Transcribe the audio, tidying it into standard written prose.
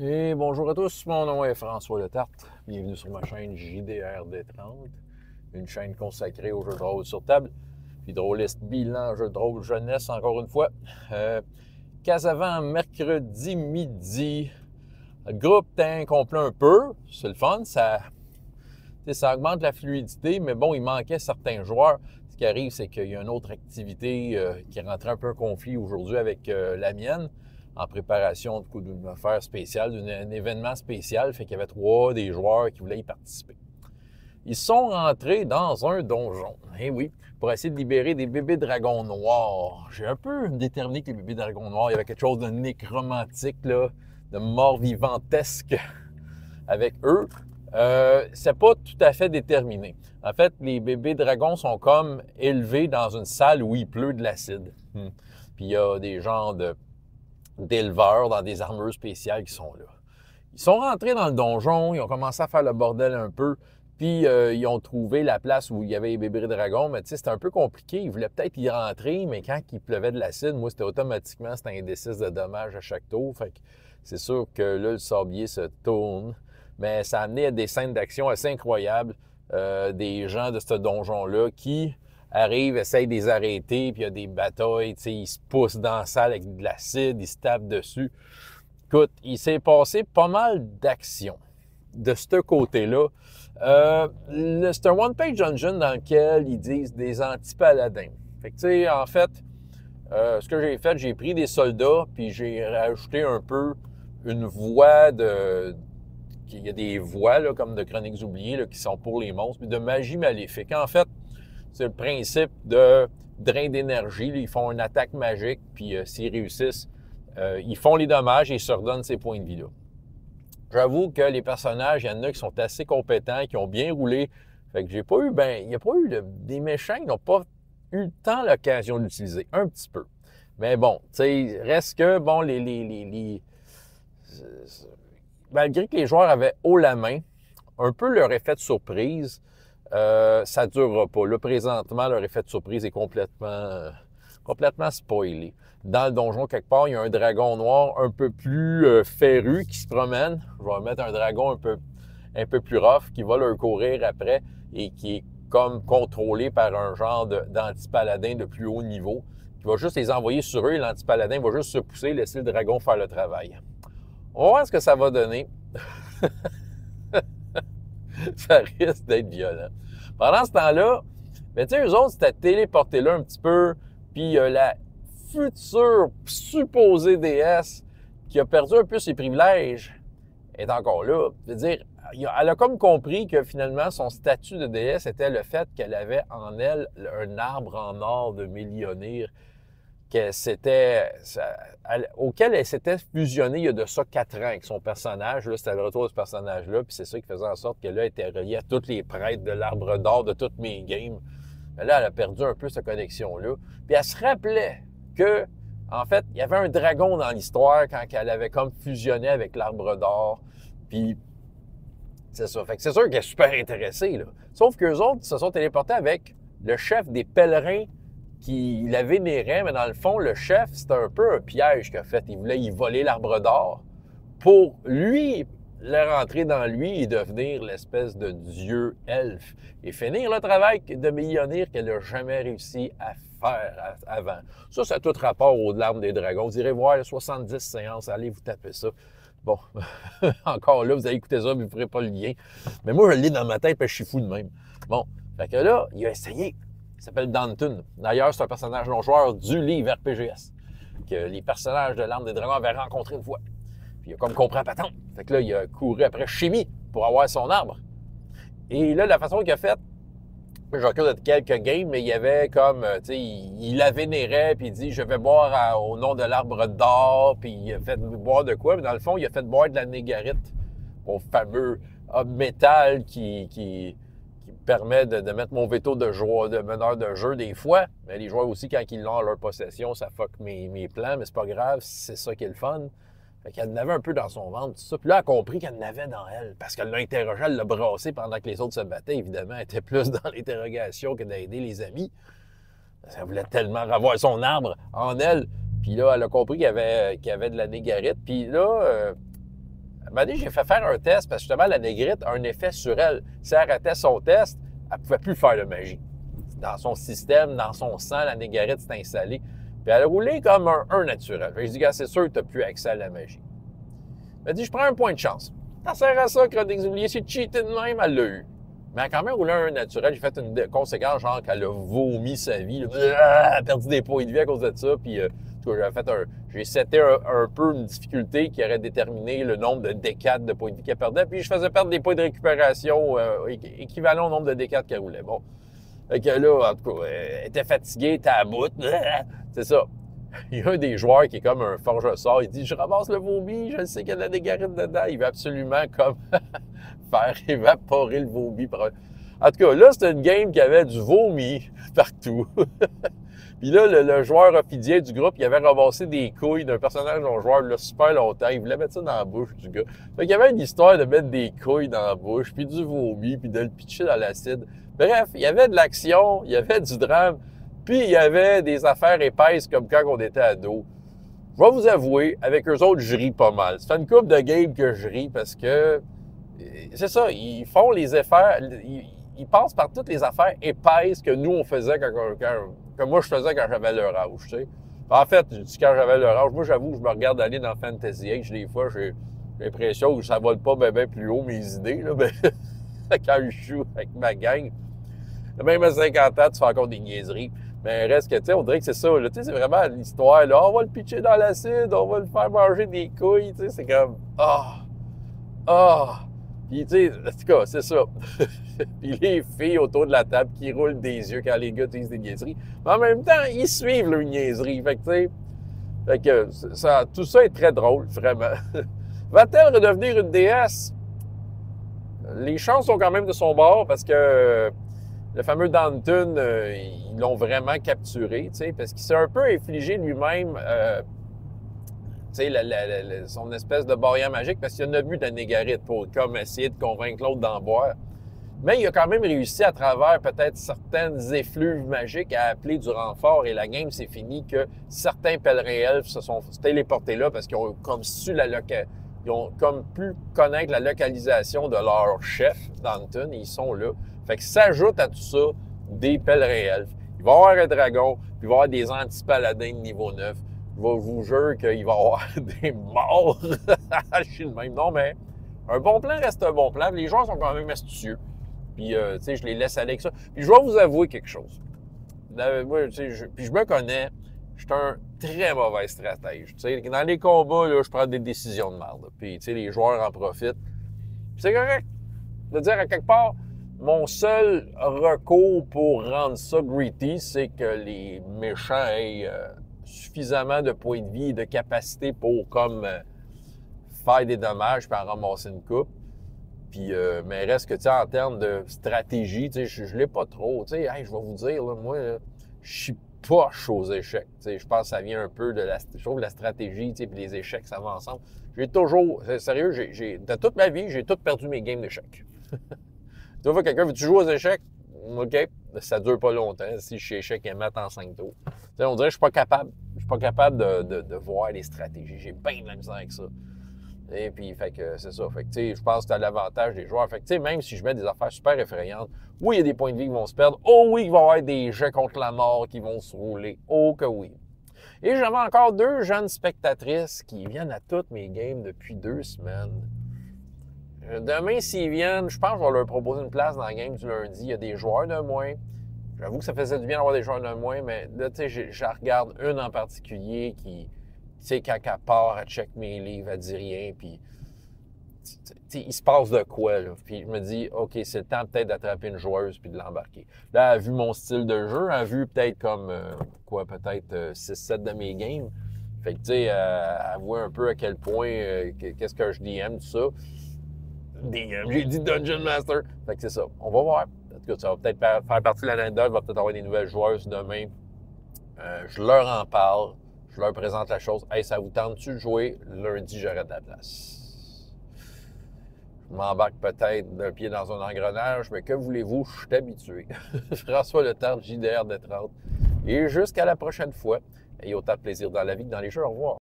Et bonjour à tous, mon nom est François Letarte. Bienvenue sur ma chaîne JDRD30, une chaîne consacrée aux jeux de rôle sur table, puis drôliste bilan, jeux de rôle jeunesse encore une fois. Casavant, mercredi midi, le groupe est incomplet un peu, c'est le fun, ça augmente la fluidité, mais bon, il manquait certains joueurs. Ce qui arrive, c'est qu'il y a une autre activité qui est rentrée un peu en conflit aujourd'hui avec la mienne, en préparation d'une affaire spéciale, d'un événement spécial. Fait qu'il y avait 3 des joueurs qui voulaient y participer. Ils sont rentrés dans un donjon. Eh oui, pour essayer de libérer des bébés dragons noirs. J'ai un peu déterminé que les bébés dragons noirs, il y avait quelque chose de nécromantique, là, de mort-vivantesque avec eux. C'est pas tout à fait déterminé. En fait, les bébés dragons sont comme élevés dans une salle où il pleut de l'acide. Puis il y a des genres d'éleveurs dans des armures spéciales qui sont là. Ils sont rentrés dans le donjon, ils ont commencé à faire le bordel un peu, puis ils ont trouvé la place où il y avait les bébés dragons, mais tu sais, c'était un peu compliqué. Ils voulaient peut-être y rentrer, mais quand il pleuvait de l'acide, moi, c'était automatiquement, c'était un D6 de dommages à chaque tour. Fait que c'est sûr que là, le sablier se tourne. Mais ça a amené à des scènes d'action assez incroyables. Des gens de ce donjon-là qui arrivent, essayent de les arrêter, puis il y a des batailles, ils se poussent dans la salle avec de l'acide, ils se tapent dessus. Écoute, il s'est passé pas mal d'actions de ce côté-là. C'est un one-page dungeon dans lequel ils disent des anti-paladins. Fait que, tu sais, en fait, ce que j'ai fait, j'ai pris des soldats, puis j'ai rajouté un peu une voix de... Il y a des voix, là, comme de Chroniques oubliées, là, qui sont pour les monstres, mais de magie maléfique. En fait, c'est le principe de drain d'énergie. Ils font une attaque magique, puis s'ils réussissent, ils font les dommages et ils se redonnent ces points de vie-là. J'avoue que les personnages, il y en a qui sont assez compétents, qui ont bien roulé. Fait que j'ai pas eu, il n'y a pas eu des méchants qui n'ont pas eu tant l'occasion d'utiliser. Un petit peu. Mais bon, tu sais, reste que, bon, malgré que les joueurs avaient haut la main, un peu leur effet de surprise, ça ne durera pas. Là, présentement, leur effet de surprise est complètement spoilé. Dans le donjon, quelque part, il y a un dragon noir un peu plus féru qui se promène. Je vais mettre un dragon un peu plus rough qui va leur courir après et qui est comme contrôlé par un genre d'anti-paladin de plus haut niveau qui va juste les envoyer sur eux et l'anti-paladin va juste se pousser, laisser le dragon faire le travail. On va voir ce que ça va donner. Ça risque d'être violent. Pendant ce temps-là, ben, tu sais, eux autres, c'était téléporté là un petit peu, puis la future supposée déesse qui a perdu un peu ses privilèges est encore là. C'est-à-dire, elle a comme compris que finalement, son statut de déesse était le fait qu'elle avait en elle un arbre en or de Mélionir auquel elle s'était fusionnée il y a de ça 4 ans avec son personnage. Là, c'était le retour de ce personnage-là, puis c'est ça qui faisait en sorte qu'elle était reliée à tous les prêtres de l'arbre d'or de toutes mes games. Mais là, elle a perdu un peu cette connexion-là. Puis elle se rappelait que, en fait, il y avait un dragon dans l'histoire quand elle avait comme fusionné avec l'arbre d'or. Puis c'est ça. Fait que c'est sûr qu'elle est super intéressée, là. Sauf qu'eux autres se sont téléportés avec le chef des pèlerins qui la vénérait, mais dans le fond, le chef, c'était un peu un piège qu'il a fait. Il voulait y voler l'arbre d'or pour lui, le rentrer dans lui et devenir l'espèce de dieu elfe et finir le travail de millionnaire qu'elle n'a jamais réussi à faire avant. Ça a tout rapport aux larmes des dragons. Vous irez voir 70 séances, allez vous taper ça. Bon, encore là, vous allez écouter ça, mais vous ne ferez pas le lien. Mais moi, je le lis dans ma tête, parce que je suis fou de même. Bon, fait que là, il a essayé. Il s'appelle Danton. D'ailleurs, c'est un personnage non-joueur du livre RPGS que les personnages de l'Arme des Dragons avaient rencontré une fois. Puis il a comme compris à patente. Fait que là, il a couru après Chimie pour avoir son arbre. Et là, la façon qu'il a fait, je recule de quelques games, mais il y avait comme, tu sais, il la vénérait, puis il dit, je vais boire au nom de l'arbre d'or, puis il a fait boire de quoi? Mais dans le fond, il a fait boire de la négarite, au fameux métal qui permet de mettre mon veto de meneur de jeu des fois. Mais les joueurs aussi, quand ils l'ont en leur possession, ça fuck mes plans, mais c'est pas grave, c'est ça qui est le fun. Fait qu'elle en avait un peu dans son ventre, tout ça. Puis là, elle a compris qu'elle en avait dans elle, parce qu'elle l'a interrogé, elle l'a brassé pendant que les autres se battaient. Évidemment, elle était plus dans l'interrogation que d'aider les amis. Elle voulait tellement revoir son arbre en elle. Puis là, elle a compris qu'il y avait de la négarite. Puis là, un moment donné, j'ai fait faire un test parce que justement, la négrite a un effet sur elle. Si elle ratait son test, elle ne pouvait plus faire de magie. Dans son système, dans son sang, la négrite s'est installée. Puis elle a roulé comme un naturel. Fait que je dis, gars, c'est sûr que tu n'as plus accès à la magie. Elle m'a dit, je prends un point de chance. Ça sert à ça, Chroniques oubliées. C'est cheaté de même, elle l'a eu. Mais elle a quand même roulé un naturel. J'ai fait une conséquence, genre qu'elle a vomi sa vie. Elle a perdu des points de vie à cause de ça. Puis, j'ai seté un peu une difficulté qui aurait déterminé le nombre de D4 de points de vie qu'elle perdait. Puis, je faisais perdre des points de récupération équivalent au nombre de D4 qu'elle roulait. Bon. Fait que là, en tout cas, elle était fatiguée, elle était à bout. C'est ça. Il y a un des joueurs qui est comme un forge-sort. Il dit, je ramasse le vomi, je sais qu'il y a de la négarite dedans. Il veut absolument comme faire évaporer le vomi. En tout cas, là, c'était une game qui avait du vomi partout. Puis là, le joueur ophidien du groupe, il avait ramassé des couilles d'un personnage dont le joueur là, super longtemps. Il voulait mettre ça dans la bouche du gars. Fait qu'il y avait une histoire de mettre des couilles dans la bouche, puis du vomi, puis de le pitcher dans l'acide. Bref, il y avait de l'action, il y avait du drame, puis il y avait des affaires épaisses comme quand on était ado. Je vais vous avouer, avec eux autres, je ris pas mal. Ça fait une couple de games que je ris parce que c'est ça, ils font les affaires, ils passent par toutes les affaires épaisses que nous, on faisait que moi, je faisais quand j'avais leur âge, tu sais. En fait, je dis quand j'avais leur âge, moi, j'avoue, je me regarde aller dans Fantasy Age, des fois, j'ai l'impression que ça vole pas bien plus haut, mes idées, là, mais quand je joue avec ma gang. Même à 50 ans, tu fais encore des niaiseries. Mais reste que, tu sais, on dirait que c'est ça, là, tu sais, c'est vraiment l'histoire, là, on va le pitcher dans l'acide, on va le faire manger des couilles, tu sais, c'est comme, Puis, tu sais, en tout cas, c'est ça. Puis les filles autour de la table qui roulent des yeux quand les gars disent des niaiseries. Mais en même temps, ils suivent leurs niaiseries. Fait que, tu sais, tout ça est très drôle, vraiment. Va-t-elle redevenir une déesse? Les chances sont quand même de son bord parce que le fameux Danton, ils l'ont vraiment capturé, tu sais, parce qu'il s'est un peu infligé lui-même tu sais, son espèce de barrière magique, parce qu'il en a bu de la négarite pour comme essayer de convaincre l'autre d'en boire. Mais il a quand même réussi à travers peut-être certaines effluves magiques à appeler du renfort et la game s'est finie que certains pèlerins elfes se sont téléportés là parce qu'ils ont comme ils ont comme pu connaître la localisation de leur chef, Danton, et ils sont là. Fait que s'ajoute à tout ça des pèlerins elfes. Il va y avoir un dragon, puis il va y avoir des anti-paladins de niveau 9. Je vous jure qu'il va y avoir des morts. Je suis le même. Non, mais un bon plan reste un bon plan. Les joueurs sont quand même astucieux. Puis, tu sais, je les laisse aller avec ça. Puis, je vais vous avouer quelque chose. Moi, tu sais, puis je me connais. Je suis un très mauvais stratège. Tu sais, dans les combats, là, je prends des décisions de merde. Puis, tu sais, les joueurs en profitent. Puis c'est correct. De dire, à quelque part, mon seul recours pour rendre ça gritty, c'est que les méchants aient suffisamment de points de vie et de capacité pour comme faire des dommages puis en ramasser une coupe. Puis, mais reste que, tu sais, en termes de stratégie, tu sais, je l'ai pas trop. Tu sais, hey, je vais vous dire, là, moi, je suis poche aux échecs. Tu sais, je pense que ça vient un peu de la stratégie, tu sais, puis les échecs, ça va ensemble. J'ai toujours, sérieux, de toute ma vie, j'ai tout perdu mes games d'échecs. Tu vois, quelqu'un, veux-tu jouer aux échecs? OK, ça dure pas longtemps. Si je suis échec et mat en 5 tours. Tu sais, on dirait que je suis pas capable. Je suis pas capable de voir les stratégies. J'ai bien de la misère avec ça. Et puis, fait que c'est ça. Fait que, tu sais, je pense que tu as l'avantage des joueurs. Fait que, tu sais, même si je mets des affaires super effrayantes, oui, il y a des points de vie qui vont se perdre. Oh oui, il va y avoir des jets contre la mort qui vont se rouler. Oh que oui. Et j'avais encore 2 jeunes spectatrices qui viennent à toutes mes games depuis 2 semaines. Demain, s'ils viennent, je pense que je vais leur proposer une place dans la game du lundi. Il y a des joueurs de moins. J'avoue que ça faisait du bien d'avoir des joueurs de moins, mais là, tu sais, je regarde une en particulier qui, tu sais, quand elle part, elle check mes livres, elle dit rien, puis, tu sais, il se passe de quoi, là. Puis je me dis, OK, c'est le temps peut-être d'attraper une joueuse puis de l'embarquer. Là, elle a vu mon style de jeu, elle a vu peut-être comme, peut-être 6-7 de mes games. Fait que, tu sais, elle voit un peu à quel point, qu'est-ce que je DM, tout ça. J'ai dit Dungeon Master. Fait que c'est ça. On va voir. En tout cas, ça va peut-être faire partie de l'anecdote. Il va peut-être avoir des nouvelles joueuses demain. Je leur en parle. Je leur présente la chose. Hey, ça vous tente-tu de jouer? Lundi, j'aurai de la place. Je m'embarque peut-être d'un pied dans un engrenage, mais que voulez-vous? Je suis habitué. François Letarte, JDR de 30. Et jusqu'à la prochaine fois. Ayez autant de plaisir dans la vie que dans les jeux. Au revoir.